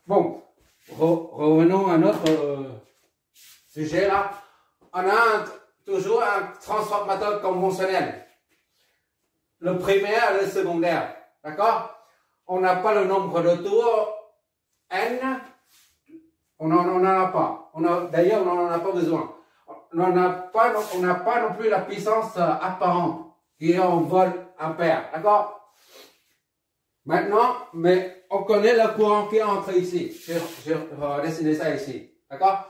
Bon, revenons à notre sujet là. On a toujours un transformateur conventionnel. Le primaire et le secondaire. D'accord? On n'a pas le nombre de tours N. On n'en a pas. D'ailleurs, on n'en a pas besoin. On n'a pas non plus la puissance apparente qui est en vol ampère. D'accord? Maintenant, mais on connaît le courant qui entre ici. Je vais dessiner ça ici. D'accord?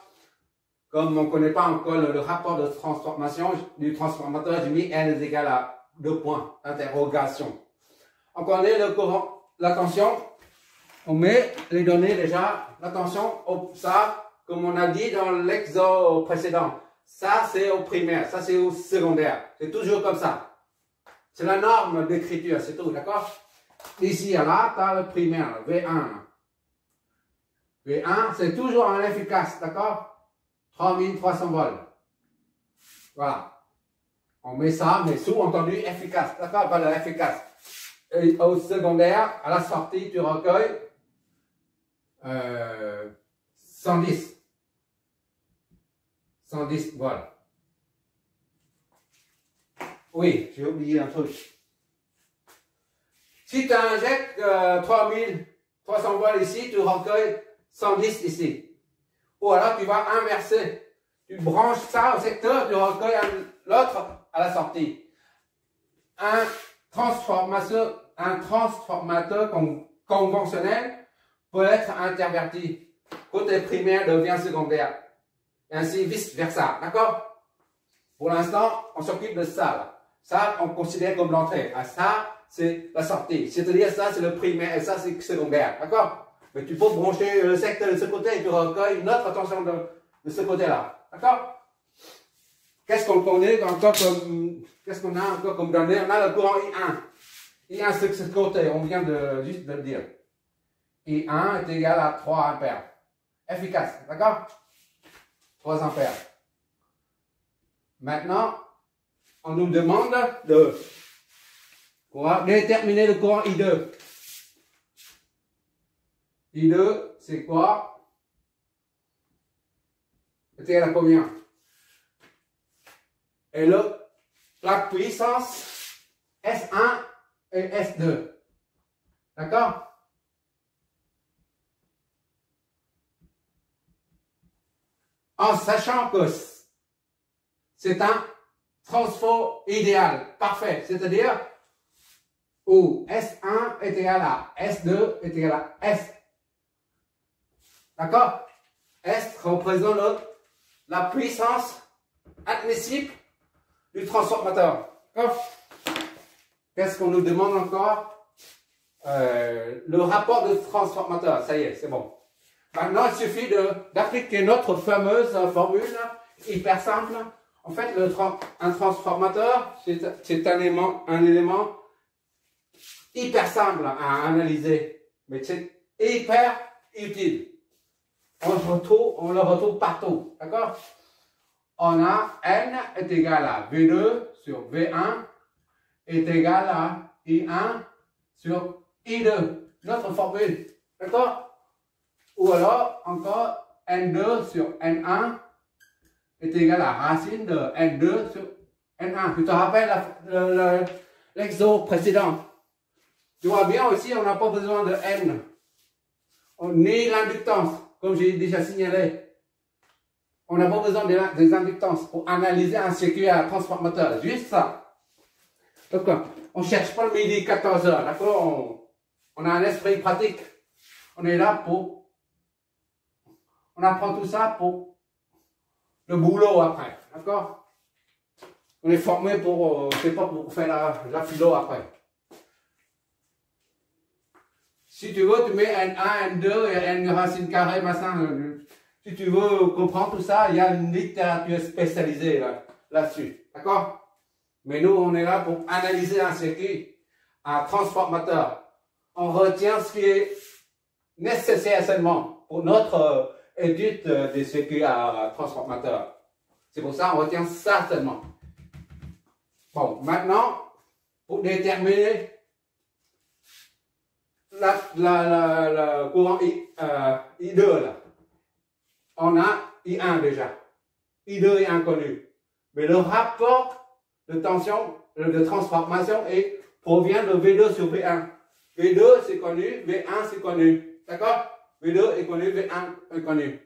Comme on ne connaît pas encore le rapport de transformation du transformateur, j'ai mis N est égal à 2 points d'interrogation. On connaît le courant, la tension. On met les données déjà. La tension, ça, comme on a dit dans l'exo précédent, ça c'est au primaire, ça c'est au secondaire. C'est toujours comme ça. C'est la norme d'écriture, c'est tout, d'accord? Ici, là, tu as le primaire, V1. V1, c'est toujours un efficace, d'accord? 3300 volts. Voilà. On met ça, mais sous-entendu efficace, d'accord? Pas de efficace. Et au secondaire, à la sortie, tu recueilles 110. 110 volts. Oui, j'ai oublié un truc. Si tu injectes 3300 volts ici, tu recueilles 110 ici. Ou alors tu vas inverser. Tu branches ça au secteur, tu recueilles l'autre à la sortie. Un transformateur conventionnel peut être interverti. Côté primaire devient secondaire. Et ainsi vice versa. D'accord? Pour l'instant, on s'occupe de ça. Là. Ça, on considère comme l'entrée. Ça, c'est la sortie. C'est-à-dire, ça, c'est le primaire et ça, c'est secondaire. D'accord? Mais tu peux brancher le secteur de ce côté et tu recueilles une autre tension de ce côté-là. D'accord? Qu'est-ce qu'on connaît encore comme. Qu'est-ce qu'on a encore comme données? On a le courant I1. I1, c'est ce côté. On vient juste de le dire. I1 est égal à 3 ampères. Efficace. D'accord? 3 ampères. Maintenant, on nous demande de déterminer le courant I2. I2, c'est quoi? C'est égal à combien? Et la puissance S1 et S2. D'accord? En sachant que c'est un transfo idéal, parfait, c'est-à-dire où S1 est égal à S2 est égal à S. D'accord? S représente la puissance admissible du transformateur. D'accord? Qu'est-ce qu'on nous demande encore? Le rapport de transformateur, ça y est, c'est bon. Maintenant, il suffit d'appliquer notre fameuse formule hyper simple. En fait, un transformateur, c'est un élément hyper simple à analyser, mais c'est hyper utile. On le retrouve partout, d'accord? On a N est égal à V2 sur V1 est égal à I1 sur I2. Notre formule, d'accord? Ou alors, encore, N2 sur N1 est égal à racine de N2 sur N1. Tu te rappelles l'exo précédent? Tu vois bien aussi, on n'a pas besoin de N. Ni l'inductance, comme j'ai déjà signalé. On n'a pas besoin des inductances pour analyser un circuit à transformateur. Juste ça. Donc, on ne cherche pas le midi 14 h, d'accord? On a un esprit pratique. On est là pour... On apprend tout ça pour le boulot après, d'accord? On est formé pour, c'est pas pour faire la philo après. Si tu veux, tu mets N1, N2 et N racine carrée, machin. Si tu veux comprendre tout ça, il y a une littérature spécialisée là-dessus, d'accord? Mais nous, on est là pour analyser un circuit, un transformateur. On retient ce qui est nécessaire seulement pour notre étude des circuits à transformateur. C'est pour ça qu'on retient ça seulement. Bon, maintenant, pour déterminer le courant I2 là, on a I1 déjà. I2 est inconnu. Mais le rapport de tension, de transformation provient de V2 sur V1. V2 c'est connu, V1 c'est connu. D'accord? V2 est connu, V1 est connu.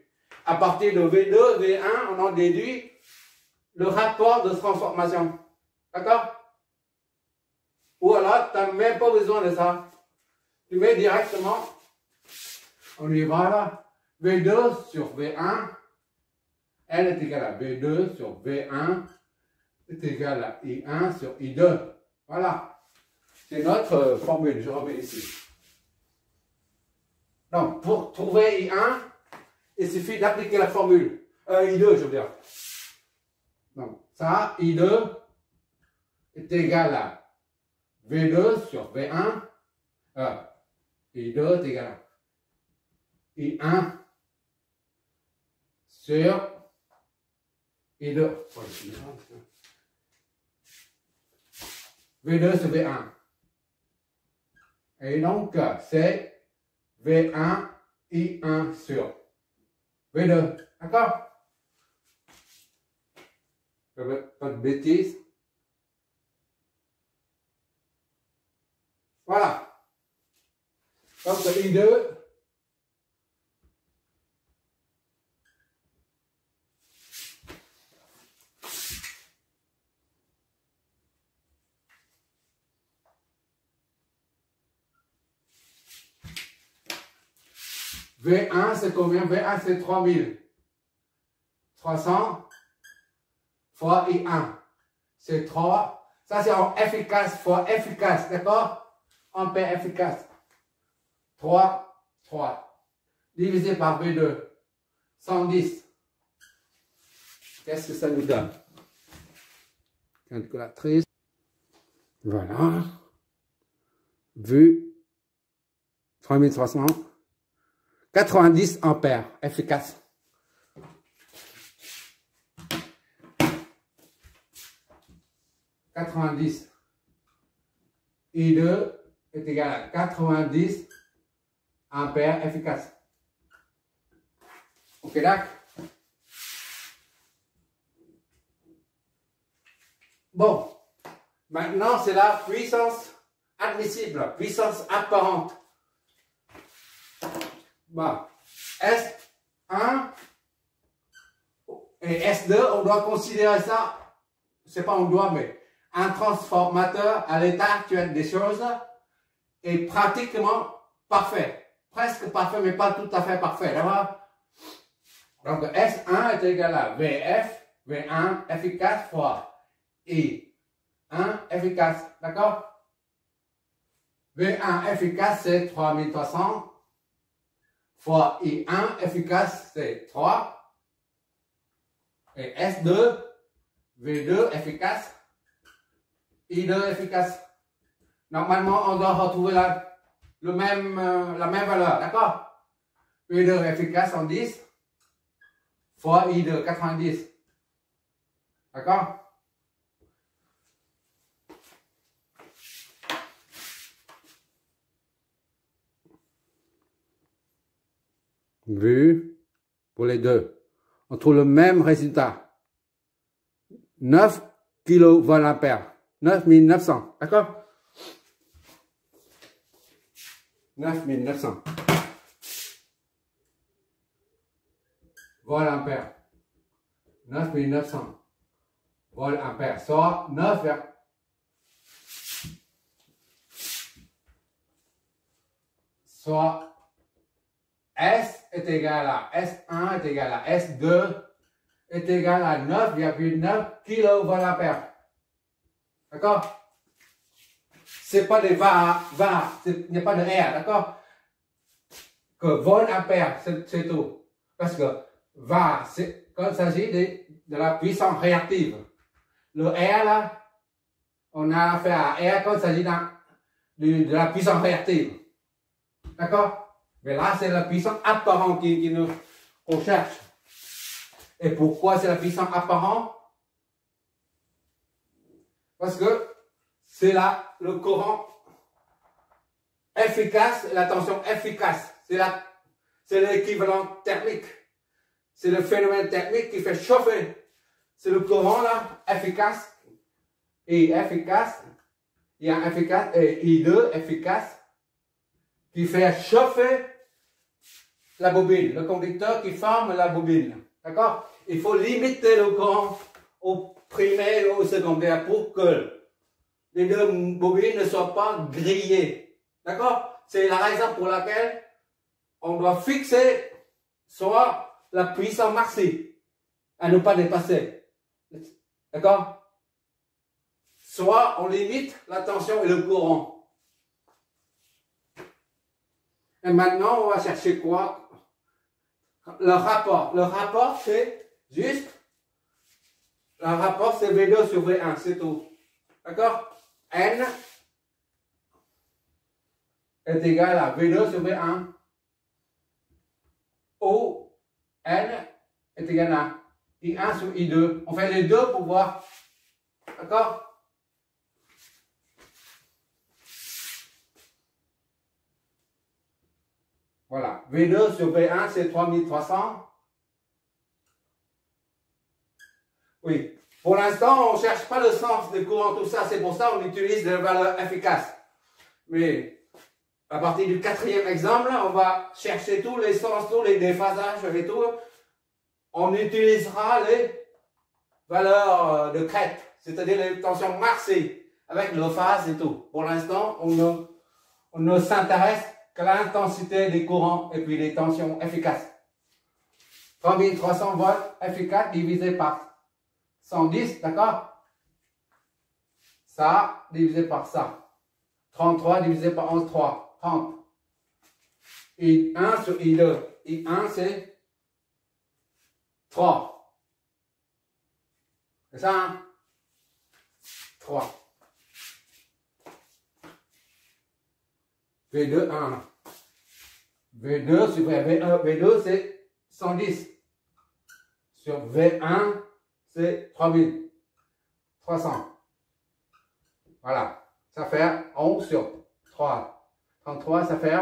À partir de V2, V1, on en déduit le rapport de transformation. D'accord? Ou alors, tu n'as même pas besoin de ça. Tu mets directement, on y va là, V2 sur V1, elle est égale à V2 sur V1, est égale à I1 sur I2. Voilà. C'est notre formule, je remets ici. Donc, pour trouver I1, il suffit d'appliquer la formule. I2, je veux dire. Donc, ça, I2 est égal à V2 sur V1. I2 est égal à I1 sur I2. V2 sur V1. Et donc, c'est V1, I1 sur V2. D'accord? Pas de bêtises. Voilà. Donc, I2. V1, c'est combien? V1, c'est 3300 fois I1. C'est 3. Ça, c'est en efficace fois efficace. D'accord? Ampère efficace. 3, 3. Divisé par V2. 110. Qu'est-ce que ça nous donne? Calculatrice. Voilà. Vu. 3300. 90 ampères, efficace. I2 est égal à 90 ampères efficace. Ok, d'accord? Bon, maintenant c'est la puissance admissible, puissance apparente. Bon, S1 et S2, on doit considérer ça, c'est pas on doit, mais un transformateur à l'état actuel des choses est pratiquement parfait. Presque parfait, mais pas tout à fait parfait. D'accord? Donc S1 est égal à VF, V1 efficace fois I1 efficace. D'accord? V1 efficace, c'est 3300. Fois I1 efficace, c'est 3. Et S2, V2 efficace, I2 efficace. Normalement, on doit retrouver la même valeur, d'accord? V2 efficace en 10 fois I2, 90. D'accord? Vu pour les deux. On trouve le même résultat. 9 kVA. 9900. D'accord? 9900. Volt ampère. 9900. Volt ampère. Soit 9. Soit S est égal à S1 est égal à S2 est égal à 9,9 kVA. D'accord? C'est pas des var, il n'y a pas de R, d'accord? Que volt ampère, c'est tout. Parce que var, quand il s'agit de la puissance réactive. Le R là, on a affaire à R quand il s'agit de la puissance réactive. D'accord? Mais là, c'est la puissance apparente qu'on cherche. Et pourquoi c'est la puissance apparente? Parce que c'est là le courant efficace, la tension efficace, c'est l'équivalent thermique. C'est le phénomène thermique qui fait chauffer. C'est le courant là, efficace. Et efficace. Il y a un efficace et I2 efficace qui fait chauffer la bobine, le conducteur qui forme la bobine. D'accord? Il faut limiter le courant au primaire et au secondaire pour que les deux bobines ne soient pas grillées. D'accord? C'est la raison pour laquelle on doit fixer soit la puissance maxi à ne pas dépasser. D'accord? Soit on limite la tension et le courant. Et maintenant, on va chercher quoi? Le rapport. Le rapport, c'est juste, le rapport, c'est V2 sur V1, c'est tout. D'accord? N est égal à V2 sur V1. O, N est égal à I1 sur I2. On fait les deux pour voir. D'accord? Voilà. V2 sur V1, c'est 3300. Oui. Pour l'instant, on ne cherche pas le sens des courants, tout ça. C'est pour ça qu'on utilise des valeurs efficaces. Mais à partir du quatrième exemple, on va chercher tous les sens, tous les déphasages et tout. On utilisera les valeurs de crête, c'est-à-dire les tensions maxi avec le phase et tout. Pour l'instant, on ne s'intéresse qu'à l'intensité des courants et puis les tensions efficaces. 3300 volts efficaces divisé par 110, d'accord? Ça divisé par ça. 33 divisé par 11, 3. 30. I1 sur I2. I1 c'est 3. C'est ça, hein? 3. V2, 1. V2 sur V1, V2 c'est 110. Sur V1 c'est 3300. Voilà. Ça fait 11 sur 3. 33, ça fait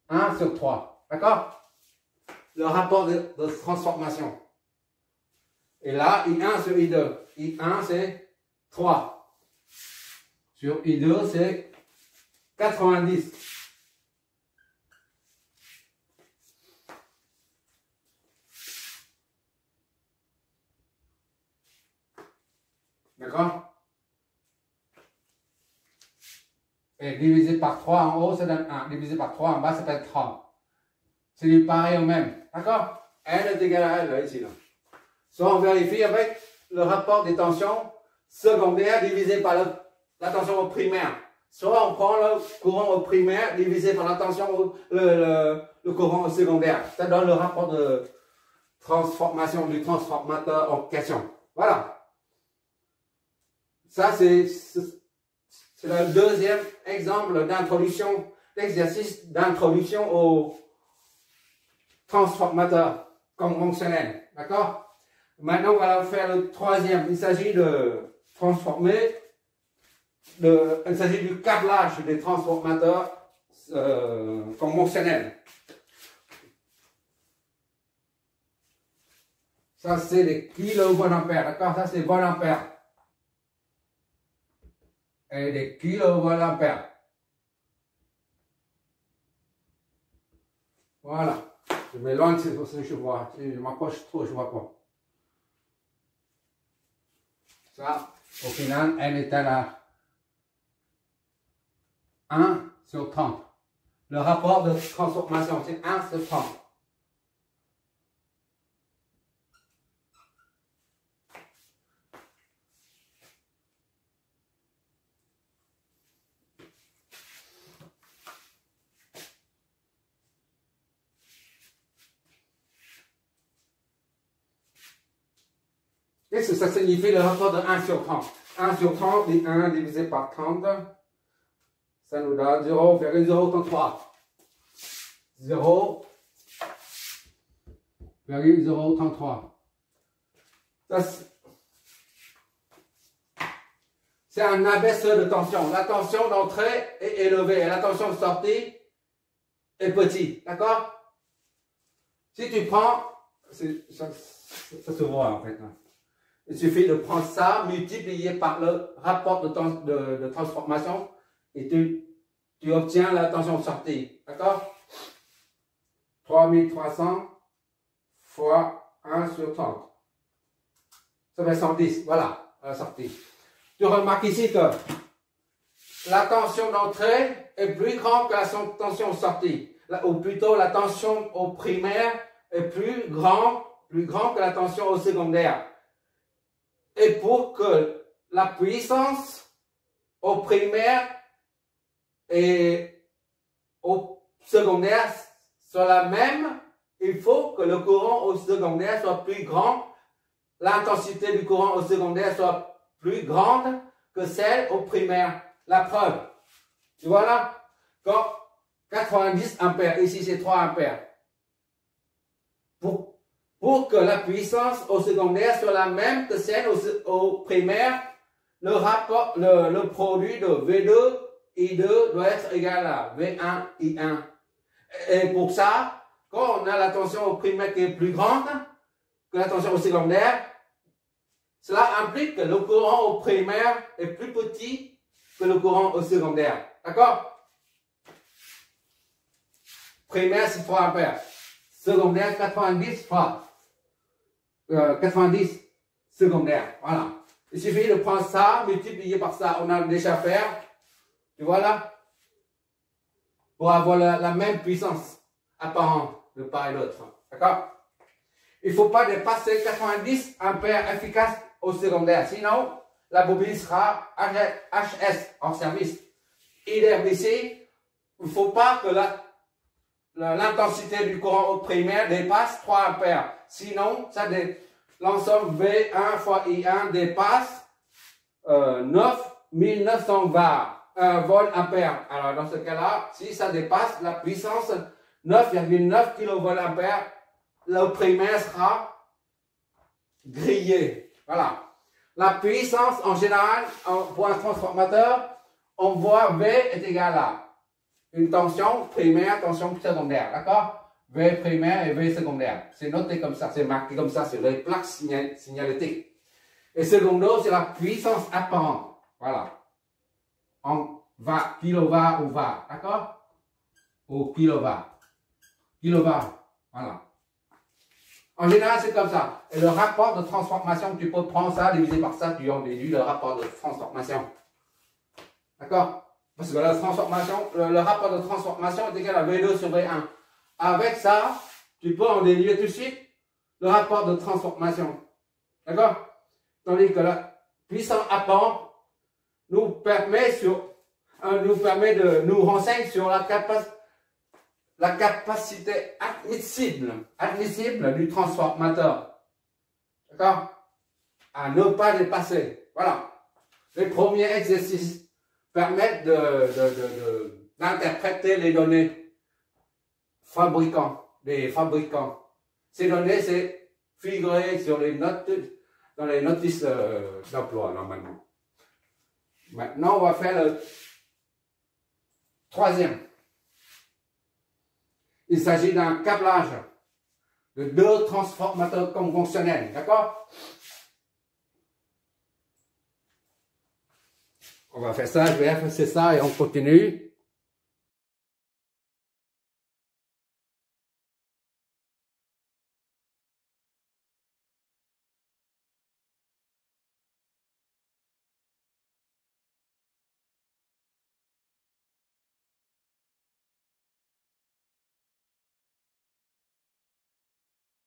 1 sur 3. D'accord? Le rapport de transformation. Et là, I1 sur I2. I1, c'est 3. Sur I2, c'est 90. D'accord? Et divisé par 3 en haut, ça donne 1. Divisé par 3 en bas, ça fait 30. C'est du pareil au même. D'accord? N est égal à L, là, ici. Là. Soit on vérifie avec le rapport des tensions secondaires divisé par la tension au primaire. Soit on prend le courant au primaire divisé par la tension, le courant au secondaire. Ça donne le rapport de transformation du transformateur en question. Voilà. Ça, c'est le deuxième exemple d'introduction, d'exercice d'introduction au transformateur conventionnel. D'accord? Maintenant, on va faire le troisième. Il s'agit de transformer, il s'agit du câblage des transformateurs conventionnels. Ça, c'est des kilovoltampères. D'accord? Ça, c'est voltampères. Et des kilovoltampères. Voilà. Je m'éloigne, c'est pour ça que je vois. Si je m'approche trop, je ne vois pas. Ça, au final, N est à 1 sur 30. Le rapport de transformation, c'est 1 sur 30. Qu'est-ce que ça signifie le rapport de 1 sur 30? 1 sur 30 et 1 divisé par 30, ça nous donne 0,033. 0,033. c'est un abaisseur de tension. La tension d'entrée est élevée et la tension de sortie est petite. D'accord? Si tu prends, ça se voit en fait. Hein. Il suffit de prendre ça, multiplié par le rapport de transformation et tu obtiens la tension de sortie. D'accord? 3300 fois 1 sur 30. Ça fait 110. Voilà, la sortie. Tu remarques ici que la tension d'entrée est plus grande que la tension de sortie. Ou plutôt, la tension au primaire est plus grande que la tension au secondaire. Et pour que la puissance au primaire et au secondaire soit la même, il faut que le courant au secondaire soit plus grand, l'intensité du courant au secondaire soit plus grande que celle au primaire. La preuve, tu vois là, quand 90 ampères, ici c'est 3 ampères, pour que la puissance au secondaire soit la même que celle au primaire, le produit de V2, I2 doit être égal à V1, I1. Et pour ça, quand on a la tension au primaire qui est plus grande que la tension au secondaire, cela implique que le courant au primaire est plus petit que le courant au secondaire. D'accord? Primaire, c'est 3 ampères. Secondaire, 90 fois 90 secondaire. Voilà. Il suffit de prendre ça, multiplier par ça. On a déjà fait. Tu vois là? Pour avoir la même puissance apparente de part et d'autre. D'accord? Il ne faut pas dépasser 90 ampères efficaces au secondaire. Sinon, la bobine sera HS, hors service. Idem ici, il ne faut pas que l'intensité du courant au primaire dépasse 3 ampères. Sinon, l'ensemble V1 fois I1 dépasse 9900 volts ampères. Alors, dans ce cas-là, si ça dépasse la puissance 9,9 kV ampères, le primaire sera grillé. Voilà. La puissance, en général, pour un transformateur, on voit V est égal à une tension primaire, tension secondaire. D'accord? V primaire et V secondaire. C'est noté comme ça, c'est marqué comme ça sur les plaques signalétiques. Et secondo, c'est la puissance apparente. Voilà. En kilowatt ou watt. D'accord? Ou kilowatt. Kilowatt. Voilà. En général, c'est comme ça. Et le rapport de transformation, tu peux prendre ça, diviser par ça, tu en déduis le rapport de transformation. D'accord? Parce que la transformation, le rapport de transformation est égal à V2 sur V1. Avec ça, tu peux en déduire tout de suite le rapport de transformation. D'accord? Tandis que la puissance apparente nous permet de nous renseigner sur la capacité admissible du transformateur. D'accord? À ne pas dépasser. Voilà. Les premiers exercices permettent d'interpréter les données des fabricants. Ces données, c'est figuré sur les notes, dans les notices d'emploi, normalement. Maintenant, on va faire le troisième. Il s'agit d'un câblage de 2 transformateurs conventionnels. D'accord? On va faire ça, je vais effacer ça et on continue.